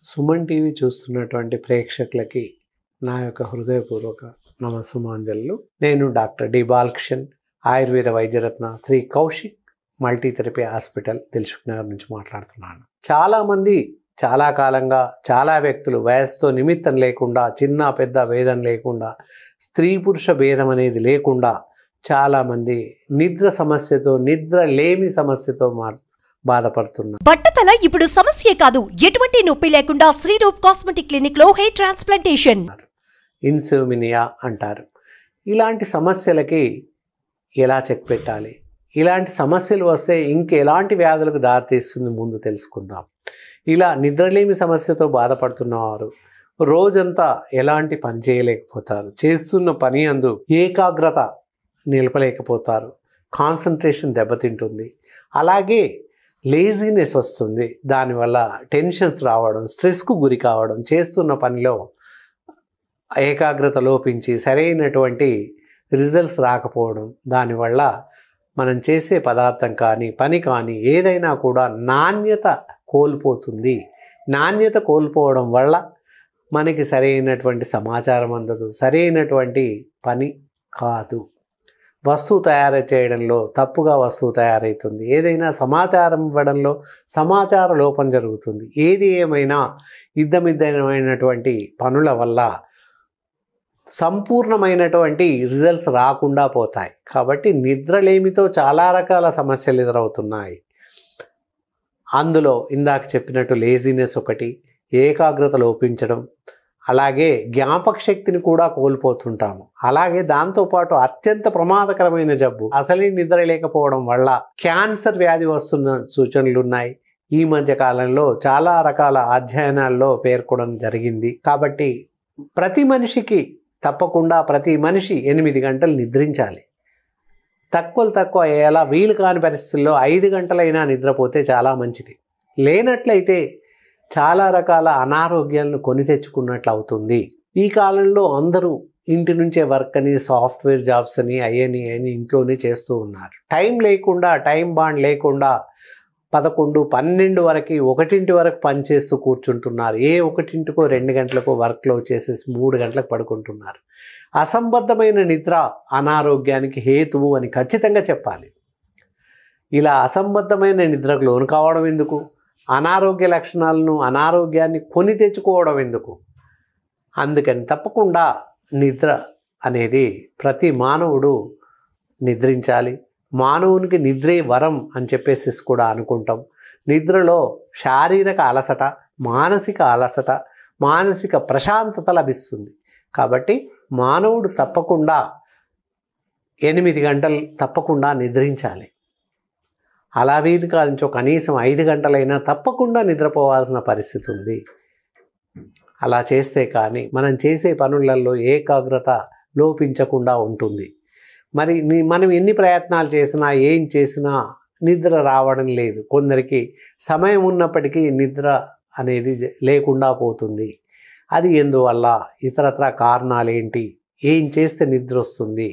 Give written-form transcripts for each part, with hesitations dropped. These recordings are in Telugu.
సుమన్ టీవీ చూస్తున్నటువంటి ప్రేక్షకులకి నా యొక్క హృదయపూర్వక నమస్సుమాంజలు. నేను డాక్టర్ డి బాలకృష్ణ, ఆయుర్వేద వైద్యరత్న శ్రీ కౌశిక్ మల్టీథెరపీ హాస్పిటల్ దిల్సుఖ్నగర్ నుంచి మాట్లాడుతున్నాను. చాలామంది చాలా కాలంగా చాలా వ్యక్తులు వయసుతో నిమిత్తం లేకుండా, చిన్న పెద్ద భేదం లేకుండా, స్త్రీ పురుష భేదం అనేది లేకుండా చాలామంది నిద్ర సమస్యతో, నిద్ర లేమి సమస్యతో బాధపడుతున్నారు. బట్టతల ఇప్పుడు సమస్య కాదు. ఎటువంటి నొప్పి లేకుండా శ్రీరూప్ కాస్మెటిక్ క్లినిక్ లో హెయిర్ ట్రాన్స్ప్లాంటేషన్. ఇన్సోమినియా అంటారు. ఇలాంటి సమస్యలకి ఎలా చెక్ పెట్టాలి, ఇలాంటి సమస్యలు వస్తే ఇంకెలాంటి వ్యాధులకు దారితీస్తుంది ముందు తెలుసుకుందాం. ఇలా నిద్రలేమి సమస్యతో బాధపడుతున్నవారు రోజంతా ఎలాంటి పని చేయలేకపోతారు, చేస్తున్న పని అందు ఏకాగ్రత నిలపలేకపోతారు, కాన్సన్ట్రేషన్ దెబ్బతింటుంది, అలాగే లేజీనెస్ వస్తుంది. దానివల్ల టెన్షన్స్ రావడం, స్ట్రెస్కు గురి కావడం, చేస్తున్న పనిలో ఏకాగ్రత లోపించి సరైనటువంటి రిజల్ట్స్ రాకపోవడం, దానివల్ల మనం చేసే పదార్థం కానీ పని కానీ ఏదైనా కూడా నాణ్యత కోల్పోతుంది. నాణ్యత కోల్పోవడం వల్ల మనకి సరైనటువంటి సమాచారం అందదు, సరైనటువంటి పని కాదు. వస్తువు తయారు చేయడంలో తప్పుగా వస్తువు తయారవుతుంది. ఏదైనా సమాచారం ఇవ్వడంలో సమాచార లోపం జరుగుతుంది. ఏది ఏమైనా ఇద్దమైనటువంటి పనుల వల్ల సంపూర్ణమైనటువంటి రిజల్ట్స్ రాకుండా పోతాయి. కాబట్టి నిద్రలేమితో చాలా రకాల సమస్యలు ఎదురవుతున్నాయి. అందులో ఇందాక చెప్పినట్టు లేజీనెస్ ఒకటి, ఏకాగ్రత లోపించడం, అలాగే జ్ఞాపక శక్తిని కూడా కోల్పోతుంటాము. అలాగే దాంతోపాటు అత్యంత ప్రమాదకరమైన జబ్బు అసలే నిద్ర లేకపోవడం వల్ల క్యాన్సర్ వ్యాధి వస్తున్న సూచనలు ఉన్నాయి. ఈ మధ్య కాలంలో చాలా రకాల అధ్యయనాల్లో పేర్కొనడం జరిగింది. కాబట్టి ప్రతి మనిషికి తప్పకుండా ప్రతి మనిషి 8 గంటలు నిద్రించాలి. తక్కువ ఎలా వీలు కాని పరిస్థితుల్లో 5 గంటలైనా నిద్రపోతే చాలా మంచిది. లేనట్లయితే చాలా రకాల అనారోగ్యాలను కొని తెచ్చుకున్నట్లు అవుతుంది. ఈ కాలంలో అందరూ ఇంటి నుంచే వర్క్ అని, సాఫ్ట్వేర్ జాబ్స్ అని, అయ్యని ఇంట్లోనే చేస్తూ ఉన్నారు. టైం లేకుండా, టైం బాండ్ లేకుండా 11, 12 వరకు, 1 వరకు పనిచేస్తూ కూర్చుంటున్నారు. 1కో 2 గంటలకో వర్క్లో చేసేసి 3 గంటలకు పడుకుంటున్నారు. అసంబద్ధమైన నిద్ర అనారోగ్యానికి హేతువు అని ఖచ్చితంగా చెప్పాలి. ఇలా అసంబద్ధమైన నిద్రకు లోను కావడం ఎందుకు? అనారోగ్య లక్షణాలను, అనారోగ్యాన్ని కొని తెచ్చుకోవడం ఎందుకు? అందుకని తప్పకుండా నిద్ర అనేది ప్రతి మానవుడు నిద్రించాలి. మానవునికి నిద్రే వరం అని చెప్పేసి కూడా అనుకుంటాం. నిద్రలో శారీరక అలసట, మానసిక అలసట, మానసిక ప్రశాంతత లభిస్తుంది. కాబట్టి మానవుడు తప్పకుండా 8 గంటలు తప్పకుండా నిద్రించాలి. అలా వీలు కాదు కనీసం 5 గంటలైనా తప్పకుండా నిద్రపోవాల్సిన పరిస్థితి ఉంది. అలా చేస్తే కానీ మనం చేసే పనులలో ఏకాగ్రత లోపించకుండా ఉంటుంది. మరి మనం ఎన్ని ప్రయత్నాలు చేసినా, ఏం చేసినా నిద్ర రావడం లేదు. కొందరికి సమయం ఉన్నప్పటికీ నిద్ర అనేది లేకుండా పోతుంది. అది ఎందువల్ల? ఇతరత్ర కారణాలు ఏంటి? ఏం చేస్తే నిద్ర వస్తుంది?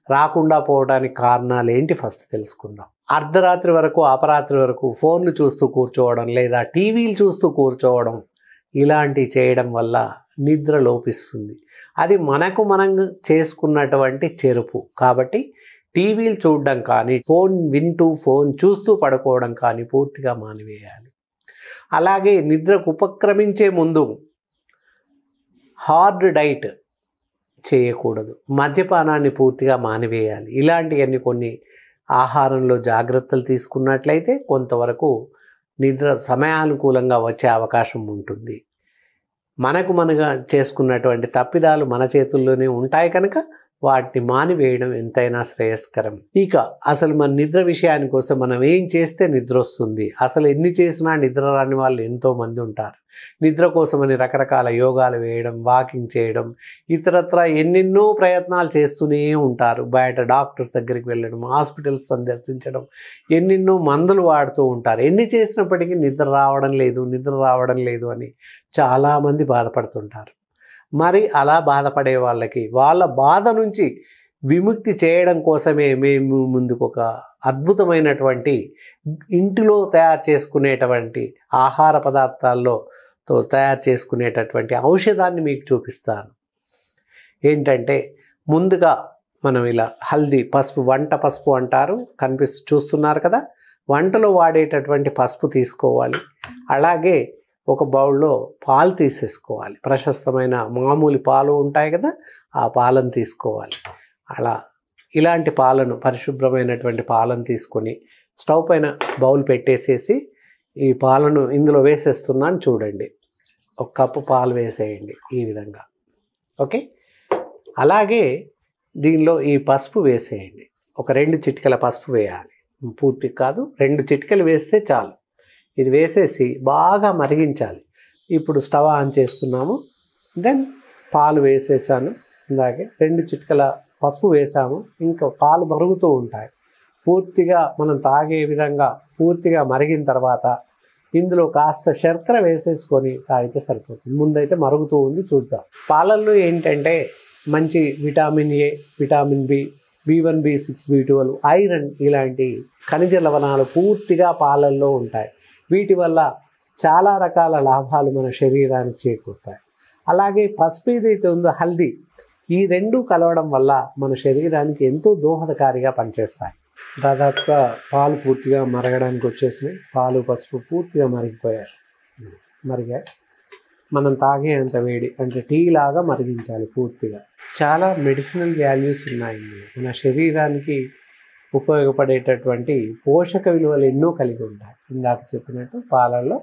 రాకుండా పోవడానికి కారణాలు ఏంటి? ఫస్ట్ తెలుసుకుందాం. అర్ధరాత్రి వరకు, అపరాత్రి వరకు ఫోన్లు చూస్తూ కూర్చోవడం, లేదా టీవీలు చూస్తూ కూర్చోవడం, ఇలాంటివి చేయడం వల్ల నిద్ర లోపిస్తుంది. అది మనం చేసుకున్నటువంటి చెరుపు. కాబట్టి టీవీలు చూడడం కానీ, ఫోన్ వింటూ ఫోన్ చూస్తూ పడుకోవడం కానీ పూర్తిగా మానివేయాలి. అలాగే నిద్రకు ఉపక్రమించే ముందు హార్డ్ డైట్ చేయకూడదు. మద్యపానాన్ని పూర్తిగా మానివేయాలి. ఇలాంటివన్నీ కొన్ని ఆహారంలో జాగ్రత్తలు తీసుకున్నట్లయితే కొంతవరకు నిద్ర సమయానుకూలంగా వచ్చే అవకాశం ఉంటుంది. మనగా చేసుకున్నటువంటి తప్పిదాలు మన చేతుల్లోనే ఉంటాయి కనుక వాటిని మానివేయడం ఎంతైనా శ్రేయస్కరం. ఇక అసలు మన నిద్ర విషయానికి వస్తే మనం ఏం చేస్తే నిద్ర వస్తుంది? అసలు ఎన్ని చేసినా నిద్ర రాని వాళ్ళు ఎంతోమంది ఉంటారు. నిద్ర కోసమని రకరకాల యోగాలు వేయడం, వాకింగ్ చేయడం, ఇతరత్ర ఎన్నెన్నో ప్రయత్నాలు చేస్తూనే ఉంటారు. బయట డాక్టర్స్ దగ్గరికి వెళ్ళడం, హాస్పిటల్స్ సందర్శించడం, ఎన్నెన్నో మందులు వాడుతూ ఉంటారు. ఎన్ని చేసినప్పటికీ నిద్ర రావడం లేదు అని చాలామంది బాధపడుతుంటారు. మరి అలా బాధపడే వాళ్ళకి వాళ్ళ బాధ నుంచి విముక్తి చేయడం కోసమే మేము ముందుకు ఒక అద్భుతమైనటువంటి ఇంటిలో తయారు చేసుకునేటువంటి ఆహార పదార్థాల్లో తో తయారు చేసుకునేటటువంటి ఔషధాన్ని మీకు చూపిస్తాను. ఏంటంటే ముందుగా మనం ఇలా హల్దీ పసుపు, వంట పసుపు అంటారు, చూస్తున్నారు కదా, వంటలో వాడేటటువంటి పసుపు తీసుకోవాలి. అలాగే ఒక బౌల్లో పాలు తీసేసుకోవాలి. ప్రశస్తమైన మామూలు పాలు ఉంటాయి కదా, ఆ పాలను తీసుకోవాలి. ఇలాంటి పాలను, పరిశుభ్రమైనటువంటి పాలను తీసుకొని స్టవ్ పైన బౌల్ పెట్టేసేసి ఈ పాలను ఇందులో వేసేస్తున్నాను. చూడండి, 1 కప్పు పాలు వేసేయండి ఈ విధంగా. ఓకే, అలాగే దీనిలో ఈ పసుపు వేసేయండి. ఒక 2 చిటికెల పసుపు వేయాలి, పూర్తి కాదు, 2 చిటికెలు వేస్తే చాలు. ఇది వేసేసి బాగా మరిగించాలి. ఇప్పుడు స్టవ్ ఆన్ చేస్తున్నాము. దెన్ పాలు వేసేసాను. ఇందాకే 2 చిటికెల పసుపు వేసాము. ఇంకా పాలు మరుగుతూ ఉంటాయి. పూర్తిగా మనం తాగే విధంగా పూర్తిగా మరిగిన తర్వాత ఇందులో కాస్త శర్కర వేసేసుకొని తాగితే సరిపోతుంది. ముందైతే మరుగుతూ ఉంది, చూద్దాం. పాలల్లో ఏంటంటే మంచి vitamin A, vitamin B, B1, B6, B12, iron ఇలాంటి ఖనిజ లవణాలు పూర్తిగా పాలల్లో ఉంటాయి. వీటి వల్ల చాలా రకాల లాభాలు మన శరీరానికి చేకూరుతాయి. అలాగే పసుపు ఏదైతే ఉందో, హల్దీ, ఈ 2 కలవడం వల్ల మన శరీరానికి ఎంతో దోహదకారిగా పనిచేస్తాయి. దాదాపుగా పాలు పూర్తిగా మరగడానికి వచ్చేసినాయి. పాలు పసుపు పూర్తిగా మరిగాయి. మనం తాగే అంత వేడి, అంటే టీ లాగా మరిగించాలి పూర్తిగా. చాలా మెడిసినల్ వాల్యూస్ ఉన్నాయి ఇందులో. మన శరీరానికి ఉపయోగపడేటటువంటి పోషక విలువలు ఎన్నో కలిగి ఉంటాయి. ఇందాక చెప్పినట్టు పాలల్లో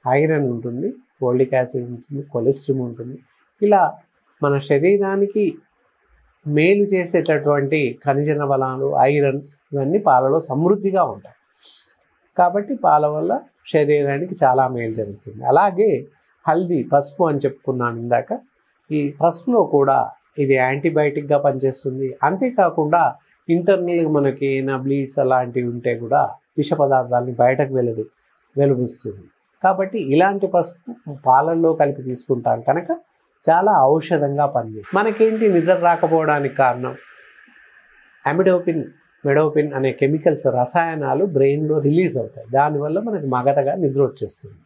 ఐరన్ ఉంటుంది, ఫోలిక్ యాసిడ్ ఉంటుంది, కొలెస్ట్రాల్ ఉంటుంది. ఇలా మన శరీరానికి మేలు చేసేటటువంటి ఖనిజ లవణాలు, ఐరన్, ఇవన్నీ పాలలో సమృద్ధిగా ఉంటాయి. కాబట్టి పాల వల్ల శరీరానికి చాలా మేలు జరుగుతుంది. అలాగే హల్దీ, పసుపు అని చెప్పుకున్నాను ఇందాక. ఈ పసుపులో కూడా ఇది యాంటీబయాటిక్గా పనిచేస్తుంది. అంతేకాకుండా ఇంటర్నల్గా మనకి ఏమైనా బ్లీడ్స్ అలాంటివి ఉంటే కూడా విష పదార్థాలని బయటకు వెలువస్తుంది. కాబట్టి ఇలాంటి పసుపు పాలల్లో కలిపి తీసుకుంటాం కనుక చాలా ఔషధంగా పనిచేస్తుంది. మనకేంటి నిద్ర రాకపోవడానికి కారణం మెడోపిన్ అనే కెమికల్స్, రసాయనాలు బ్రెయిన్లో రిలీజ్ అవుతాయి. దానివల్ల మనకి మగతగా నిద్ర వచ్చేస్తుంది.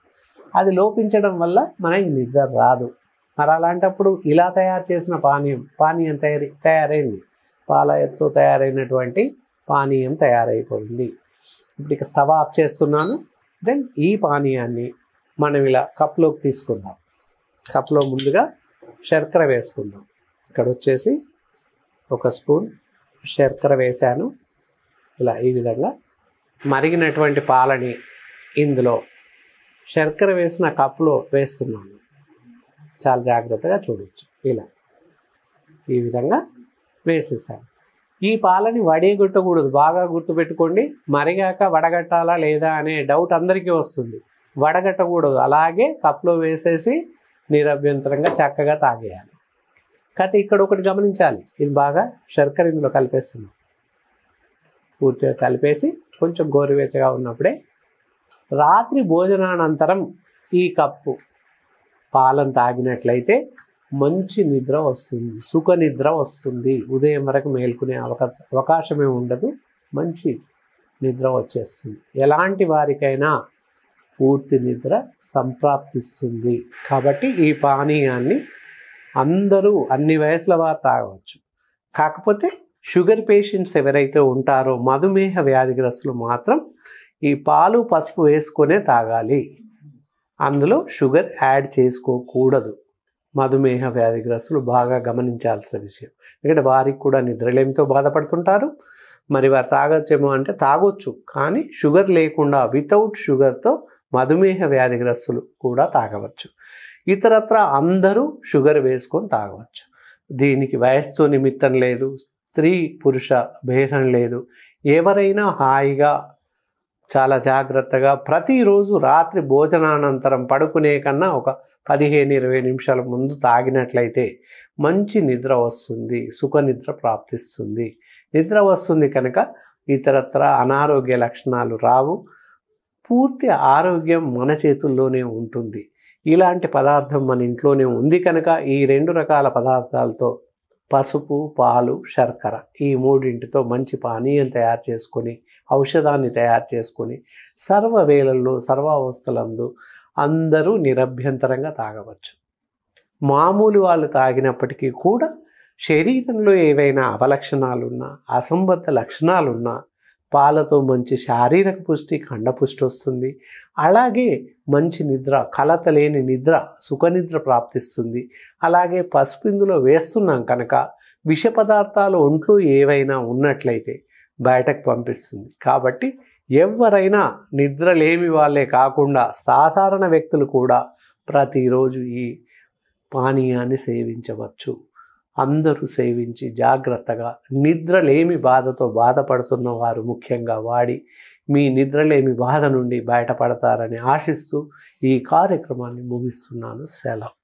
అది లోపించడం వల్ల మనకి నిద్ర రాదు. మరి అలాంటప్పుడు ఇలా తయారు చేసిన పానీయం తయారైంది. పాలతో తయారైనటువంటి పానీయం తయారైపోయింది. ఇప్పుడు ఇక స్టవ్ ఆఫ్ చేస్తున్నాను. దెన్ ఈ పానీయాన్ని మనం ఇలా కప్లోకి తీసుకుందాం. కప్లో ముందుగా శర్కర వేసుకుందాం. ఇక్కడ వచ్చేసి 1 స్పూన్ శర్కర వేశాను. ఇలా ఈ విధంగా మరిగినటువంటి పాలని ఇందులో శర్కర వేసిన కప్లో వేస్తున్నాను. చాలా జాగ్రత్తగా చూడవచ్చు. ఇలా ఈ విధంగా వేసేసాను. ఈ పాలని వడగొట్టకూడదు, బాగా గుర్తుపెట్టుకోండి. మరిగాక వడగట్టాలా లేదా అనే డౌట్ అందరికీ వస్తుంది. వడగట్టకూడదు, అలాగే కప్లో వేసేసి నిరభ్యంతరంగా చక్కగా తాగేయాలి. కాకపోతే ఇక్కడ ఒకటి గమనించాలి, ఇది బాగా శర్కర ఇందులో కలిపేస్తున్నాం. పూర్తిగా కలిపేసి కొంచెం గోరువెచ్చగా ఉన్నప్పుడే రాత్రి భోజనానంతరం ఈ కప్పు పాలను తాగినట్లయితే మంచి నిద్ర వస్తుంది, సుఖ నిద్ర వస్తుంది. ఉదయం వరకు మేల్కొనే అవకాశమే ఉండదు, మంచి నిద్ర వచ్చేస్తుంది. ఎలాంటి వారికైనా పూర్తి నిద్ర సంప్రాప్తిస్తుంది. కాబట్టి ఈ పానీయాన్ని అందరూ అన్ని వయసుల వారు తాగవచ్చు. కాకపోతే షుగర్ పేషెంట్స్ ఎవరైతే ఉంటారో, మధుమేహ వ్యాధిగ్రస్తులు మాత్రం ఈ పాలు పసుపు వేసుకొనే తాగాలి. అందులో షుగర్ యాడ్ చేసుకోకూడదు. మధుమేహ వ్యాధిగ్రస్తులు బాగా గమనించాల్సిన విషయం. ఎందుకంటే వారికి కూడా నిద్రలేమితో బాధపడుతుంటారు. మరి వారు తాగొచ్చేమో అంటే తాగొచ్చు, కానీ షుగర్ లేకుండా వితౌట్ షుగర్తో మధుమేహ వ్యాధిగ్రస్తులు కూడా తాగవచ్చు. ఇతరత్ర అందరూ షుగర్ వేసుకొని తాగవచ్చు. దీనికి వయస్సుతో నిమిత్తం లేదు, స్త్రీ పురుష భేదం లేదు. ఎవరైనా హాయిగా చాలా జాగ్రత్తగా ప్రతిరోజు రాత్రి భోజనానంతరం పడుకునే కన్నా ఒక 15-20 నిమిషాల ముందు తాగినట్లయితే మంచి నిద్ర వస్తుంది, సుఖ నిద్ర ప్రాప్తిస్తుంది. నిద్ర వస్తుంది కనుక ఇతరత్ర అనారోగ్య లక్షణాలు రావు. పూర్తి ఆరోగ్యం మన చేతుల్లోనే ఉంటుంది. ఇలాంటి పదార్థం మన ఇంట్లోనే ఉంది కనుక ఈ 2 రకాల పదార్థాలతో పసుపు, పాలు, శర్కర, ఈ 3టితో మంచి పానీయం తయారు చేసుకొని, ఔషధాన్ని తయారు చేసుకొని సర్వ వేళల్లో సర్వావస్థలందు అందరూ నిరభ్యంతరంగా తాగవచ్చు. మామూలు వాళ్ళు తాగినప్పటికీ కూడా శరీరంలో ఏవైనా అవలక్షణాలున్నా, అసంబద్ధ లక్షణాలున్నా పాలతో మంచి శారీరక పుష్టి, ఖండపుష్టి వస్తుంది. అలాగే మంచి నిద్ర, కలత లేని నిద్ర, సుఖనిద్ర ప్రాప్తిస్తుంది. అలాగే పసుపు ఇందులో వేస్తున్నాం కనుక విష పదార్థాలు ఒంట్లో ఏవైనా ఉన్నట్లయితే బయటకు పంపిస్తుంది. కాబట్టి ఎవరైనా నిద్రలేమి వాళ్ళే కాకుండా సాధారణ వ్యక్తులు కూడా ప్రతిరోజు ఈ పానీయాన్ని సేవించవచ్చు. అందరూ సేవించి జాగ్రత్తగా నిద్రలేమి బాధతో బాధపడుతున్న వారు ముఖ్యంగా వాడి మీ నిద్రలేమి బాధ నుండి బయటపడతారని ఆశిస్తూ ఈ కార్యక్రమాన్ని ముగిస్తున్నాను. సెలవు.